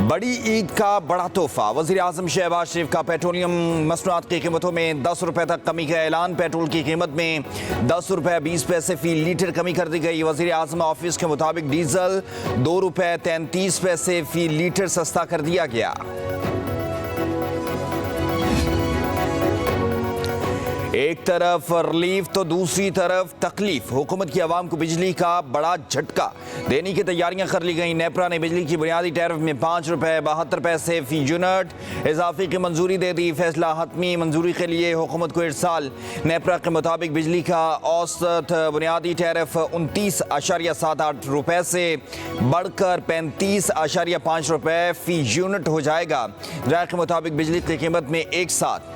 बड़ी ईद का बड़ा तोहफा। वज़ीर आज़म शहबाज शरीफ का पेट्रोलियम मसनूआत की कीमतों में 10 रुपये तक कमी का ऐलान। पेट्रोल की कीमत में 10 रुपये 20 पैसे फी लीटर कमी कर दी गई। वज़ीर आज़म ऑफिस के मुताबिक डीजल 2 रुपये 33 पैसे फी लीटर सस्ता कर दिया गया। एक तरफ रिलीफ तो दूसरी तरफ तकलीफ। हुकूमत की आवाम को बिजली का बड़ा झटका देने की तैयारियां कर ली गई। नेपरा ने बिजली की बुनियादी टैरिफ में 5 रुपये 72 पैसे फी यूनिट इजाफे की मंजूरी दे दी। फैसला हतमी मंजूरी के लिए हुकूमत को इरसाल। नेपरा के मुताबिक बिजली का औसत बुनियादी टैरिफ 29.78 रुपये से बढ़कर 35.5 रुपये फी यूनिट हो जाएगा। राय के मुताबिक बिजली की कीमत में एक साथ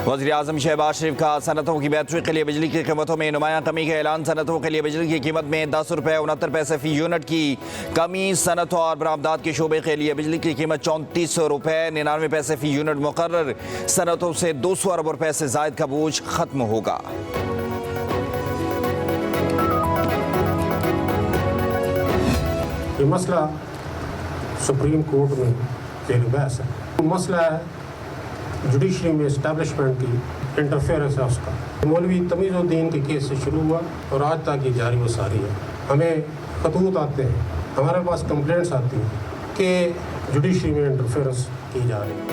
वज़ीर आज़म शहबाज शरीफ का सनतों की बेहतरी के लिए बिजली की कीमतों में नुमाया कमी का ऐलान। सनतों के लिए बिजली की कीमत में 10 रुपये 69 पैसे फी यूनिट की कमी। सनतों और बरामदात के शोबे के लिए बिजली की कीमत 34 रुपये 99 पैसे फी यूनिट मुकर्रर। सनतों से 200 अरब रुपये से जायद का बोझ खत्म होगा। ये मसला सुप्रीम कोर्ट में जेर बहस है। मसला है जुडिशरी में इस्टेब्लिशमेंट की इंटरफेरेंस है उसका। मौलवी तमीज़ुद्दीन के केस से शुरू हुआ और आज तक ये जारी व सारी है। हमें खतूत आते हैं, हमारे पास कंप्लेंट्स आती हैं कि जुडिशरी में इंटरफेरेंस की जा रही है।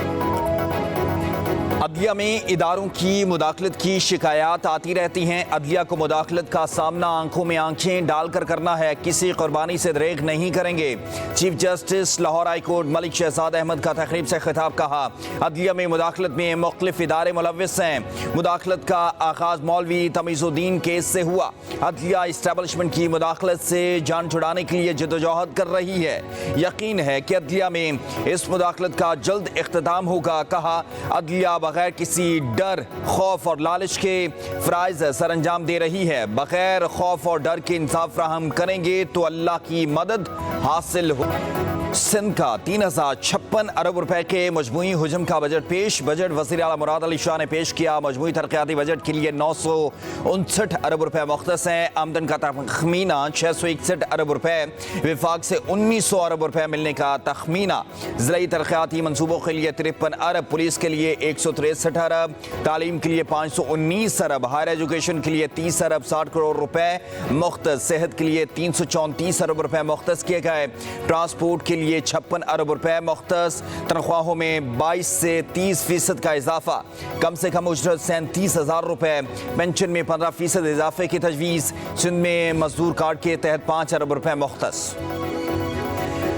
अदलिया में इदारों की मुदाखलत की शिकायत आती रहती हैं। अदलिया को मुदाखलत का सामना आंखों में आंखें डालकर करना है, किसी कुर्बानी से दरेग नहीं करेंगे। Chief justice Lahore high court Malik Shahzad Ahmed का तकरीब से खिताब। कहा अदलिया में मुदाखलत में मुख्तलिफ इदारे मुलव्वस हैं। मुदाखलत का आगाज मौलवी तमीज़ुद्दीन केस से हुआ। अदलिया इस्टेब्लिशमेंट की मुदाखलत से जान छुड़ाने के लिए जदोजहद कर रही है। यकीन है कि अदलिया में इस मुदाखलत का जल्द इख्तिताम होगा। कहा अदलिया बगैर किसी डर, खौफ और लालच के फ़राइज़ सर अंजाम दे रही है। बगैर खौफ और डर के इंसाफ फ्राहम करेंगे तो अल्लाह की मदद हासिल हो। सिंध का 3056 अरब रुपए के मजमूई हुजम का बजट पेश। बजट वज़ीर आला मुराद अली शाह ने पेश किया। मजमूई तरक्याती बजट के लिए 959 अरब रुपए मुख्तस हैं। आमदन का तखमीना 661 अरब रुपए, विफाक से 1900 अरब रुपए मिलने का तखमीना। ज़राई तरक्याती मनसूबों के लिए 53 अरब, पुलिस के लिए 163 अरब, तालीम के लिए 519 अरब, हायर एजुकेशन के लिए 30 अरब 60 करोड़ रुपए मुख्तस, सेहत के लिए 334 अरब रुपए मुख्तस किए गए। ट्रांसपोर्ट के लिए 56 अरब रुपए मुख्तस। तनख्वाहों में 22 से 30% का इजाफा। कम से कम उजरत 37,000 रुपए। पेंशन में 15% इजाफे की तजवीज़। सिंध में मजदूर कार्ड के तहत 5 अरब रुपए मुख्तस।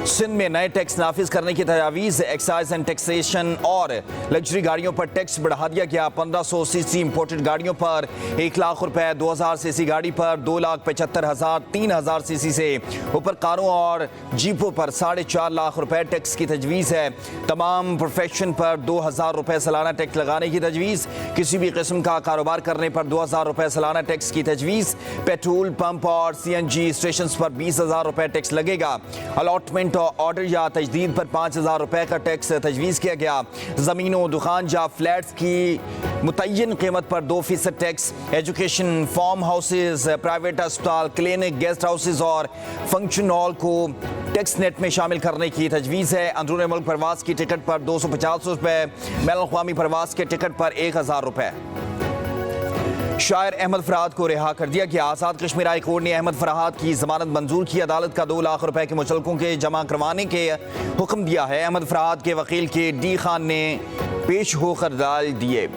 सिंध में नए टैक्स नाफिज करने की तजावीज़। एक्साइज एंड टैक्सेशन और लग्जरी गाड़ियों पर टैक्स बढ़ा दिया गया। 1500 सीसी इंपोर्टेड गाड़ियों पर 1 लाख रुपए, 2000 सीसी गाड़ी पर 2,75,000, 3,000 सीसी से ऊपर कारों और जीपों पर 4.5 लाख रुपए टैक्स की तजवीज़ है। तमाम प्रोफेशन पर 2,000 रुपए सालाना टैक्स लगाने की तजवीज़। किसी भी किस्म का कारोबार करने पर 2,000 रुपए सालाना टैक्स की तजवीज़। पेट्रोल पंप और CNG स्टेशन पर 20,000 रुपए टैक्स लगेगा। अलॉटमेंट ऑर्डर या तजदीद पर 5,000 रुपए का टैक्स तजवीज़ किया गया। ज़मीनों, दुकान या फ्लैट्स की मुतय्यन कीमत पर 2% tax. Education, farm houses, private अस्पताल, क्लिनिक, गेस्ट हाउसेज और फंक्शन हॉल को टैक्स नेट में शामिल करने की तजवीज़ है। अंदरून मुल्क प्रवास की टिकट पर 250 रुपए, बैनुल अक़वामी प्रवास के टिकट पर 1,000 रुपए। शायर अहमद फरहाद को रिहा कर दिया गया। आज़ाद कश्मीर हाई कोर्ट ने अहमद फरहाद की जमानत मंजूर की। अदालत का 2 लाख रुपए के मुचलकों के जमा करवाने के हुक्म दिया है। अहमद फरहाद के वकील के डी खान ने पेश होकर डाल दिए।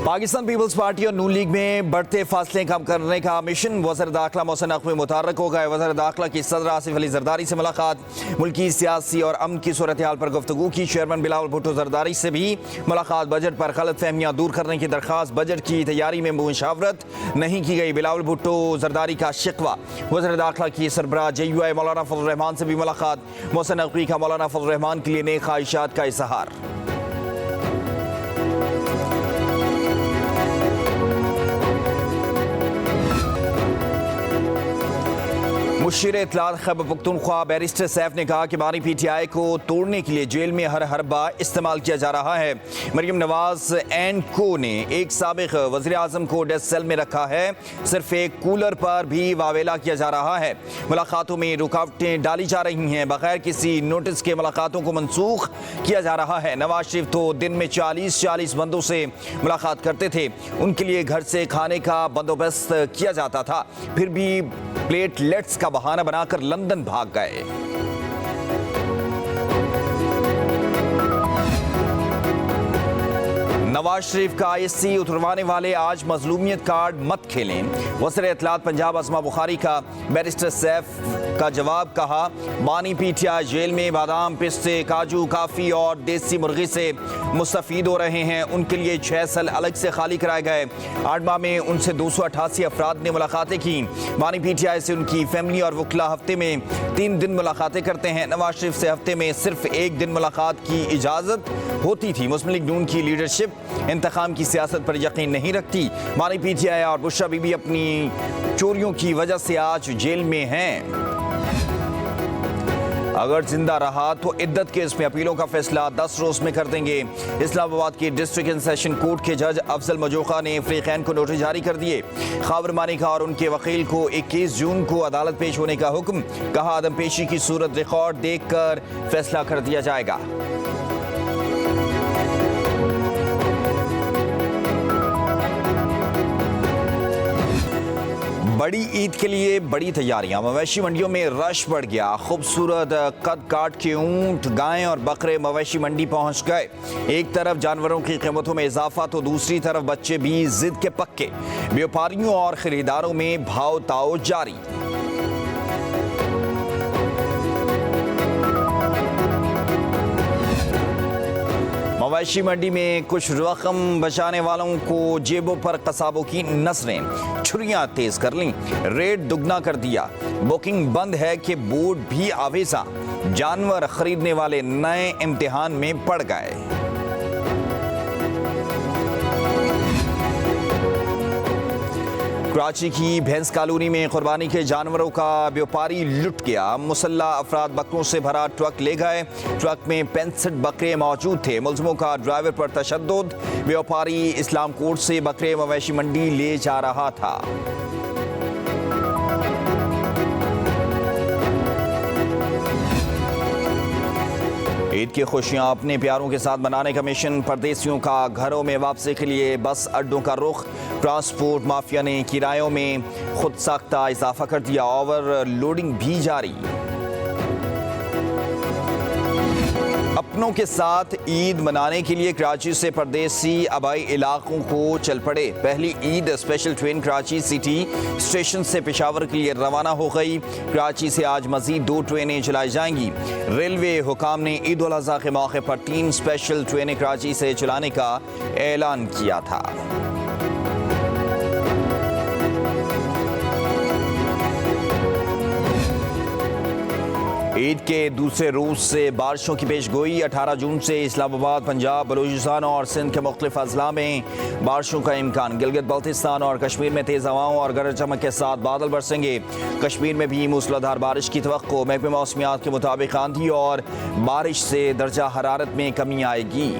पाकिस्तान पीपल्स पार्टी और नून लीग में बढ़ते फासले कम करने का मिशन। वज़ीर दाखिला मोहसिन नकवी मुतहर्रिक हो गए। वज़ीर दाखिला की सदर आसिफ अली जरदारी से मुलाकात। मुल्की सियासी और अमन की सूरत हाल पर गुफ्तगू की। चेयरमैन बिलावल भुट्टो जरदारी से भी मुलाकात। बजट पर गलत फहमियाँ दूर करने की दरख्वास्त। बजट की तैयारी में मुशावरत नहीं की गई। बिलावल भुट्टो जरदारी का शिकवा। वज़ीर दाखिला की सरबराह JUI मौलाना फजल रहमान से भी मुलाकात। मोहसिन नकवी का मौलाना फजल रहमान के लिए नेक ख्वाहिशात का इजहार। मुशीर इत्तलात खैबर पख्तूनख्वा बैरिस्टर सैफ ने कहा कि बानी PTI को तोड़ने के लिए जेल में हर हरबा इस्तेमाल किया जा रहा है। मरियम नवाज एंड को ने एक साबिक वज़ीर आज़म को डेथ सेल में रखा है। सिर्फ एक कूलर पर भी वावेला किया जा रहा है। मुलाकातों में रुकावटें डाली जा रही हैं। बगैर किसी नोटिस के मुलाकातों को मनसूख किया जा रहा है। नवाज शरीफ तो दिन में 40 बंदों से मुलाकात करते थे। उनके लिए घर से खाने का बंदोबस्त किया जाता था, फिर भी प्लेटलेट्स का बहाना बनाकर लंदन भाग गए। नवाज शरीफ का ISC उतरवाने वाले आज मजलूमियत कार्ड मत खेलें। वज़ीर इत्तलात पंजाब अस्मा बुखारी का बैरिस्टर सैफ का जवाब, कहा बानी PTI जेल में बादाम, पिस्ते, काजू, काफ़ी और देसी मुर्गी से मुस्तफ़ीद हो रहे हैं। उनके लिए 6 सेल अलग से खाली कराए गए। 8 माह में उनसे 288 अफराद ने मुलाकातें की। बानी PTI से उनकी फैमिली और वकला हफ्ते में 3 दिन मुलाकातें करते हैं। नवाज शरीफ से हफ्ते में सिर्फ 1 दिन मुलाकात की इजाज़त होती थी। मुस्लिम लीग नून की लीडरशिप इंतकाम की सियासत पर यकीन नहीं रखती। बानी PTI और बुशरा बीबी अपनी चोरियों की वजह से आज जेल में हैं। अगर जिंदा रहा तो इद्दत केस में अपीलों का फैसला 10 रोज में कर देंगे। इस्लामाबाद की डिस्ट्रिक्ट एंड सेशन कोर्ट के जज अफजल मजोका ने फरीकैन को नोटिस जारी कर दिए। खावर मानिका और उनके वकील को 21 जून को अदालत पेश होने का हुक्म। कहा आदम पेशी की सूरत रिकॉर्ड देखकर फैसला कर दिया जाएगा। बड़ी ईद के लिए बड़ी तैयारियां। मवेशी मंडियों में रश बढ़ गया। खूबसूरत कद काट के ऊंट, गायें और बकरे मवेशी मंडी पहुंच गए। एक तरफ जानवरों की कीमतों में इजाफा तो दूसरी तरफ बच्चे भी जिद के पक्के। व्यापारियों और खरीदारों में भाव ताओ जारी। मवेशी मंडी में कुछ रकम बचाने वालों को जेबों पर कसाबों की नजरें। छुरियां तेज कर लीं, रेट दुगना कर दिया। बुकिंग बंद है कि बोर्ड भी आवेजा। जानवर खरीदने वाले नए इम्तिहान में पड़ गए। कराची की भैंस कॉलोनी में कुर्बानी के जानवरों का व्यापारी लुट गया। मुसल्ला अफराद बकरों से भरा ट्रक ले गए। ट्रक में 65 बकरे मौजूद थे। मुलजमों का ड्राइवर पर तशद्दुद। व्यापारी इस्लाम कोर्ट से बकरे मवेशी मंडी ले जा रहा था। ईद की खुशियां अपने प्यारों के साथ मनाने का मिशन। परदेसियों का घरों में वापसी के लिए बस अड्डों का रुख। ट्रांसपोर्ट माफिया ने किरायों में खुद साख्ता इजाफा कर दिया। ओवरलोडिंग भी जारी। अपनों के साथ ईद मनाने के लिए कराची से परदेसी आबाई इलाकों को चल पड़े। पहली Eid special train Karachi city station से पेशावर के लिए रवाना हो गई। कराची से आज मजीद 2 ट्रेनें चलाई जाएंगी। रेलवे हुकाम ने ईद उल अज़हा के मौके पर 3 स्पेशल ट्रेनें कराची से चलाने का ऐलान किया था। ईद के दूसरे रोज से बारिशों की पेशगोई। 18 जून से इस्लामाबाद, पंजाब, बलूचिस्तान और सिंध के मुख्तलिफ अजला में बारिशों का इम्कान। गिलगित बल्तिस्तान और कश्मीर में तेज हवाओं और गरज चमक के साथ बादल बरसेंगे। कश्मीर में भी मूसलाधार बारिश की तवक्को। महकमे मौसमियात के मुताबिक आंधी और बारिश से दर्जा हरारत में कमी आएगी।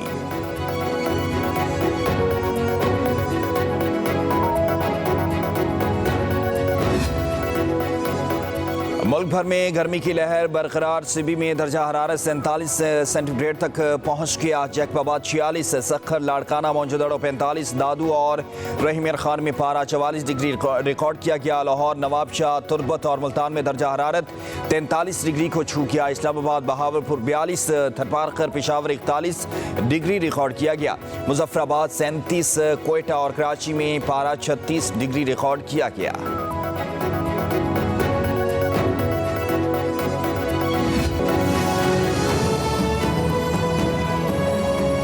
मुल्क भर में गर्मी की लहर बरकरार। सिबी में दर्जा हरारत 47 सेंटीग्रेड तक पहुंच गया। जैकबाबाद 46, सखर, लाड़काना, मौजूदड़ो 45, दादू और रहीमियर खान में पारा 44 डिग्री रिकॉर्ड किया गया। लाहौर, नवाबशाह, तुर्बत और मुल्तान में दर्जा हरारत 43 डिग्री को छू गया। इस्लामाबाद, बहावलपुर 42, थरपारकर, पेशावर 41 डिग्री रिकॉर्ड किया गया। मुजफ्फराबाद 37, कोयटा और कराची में पारा 36 डिग्री रिकॉर्ड किया गया।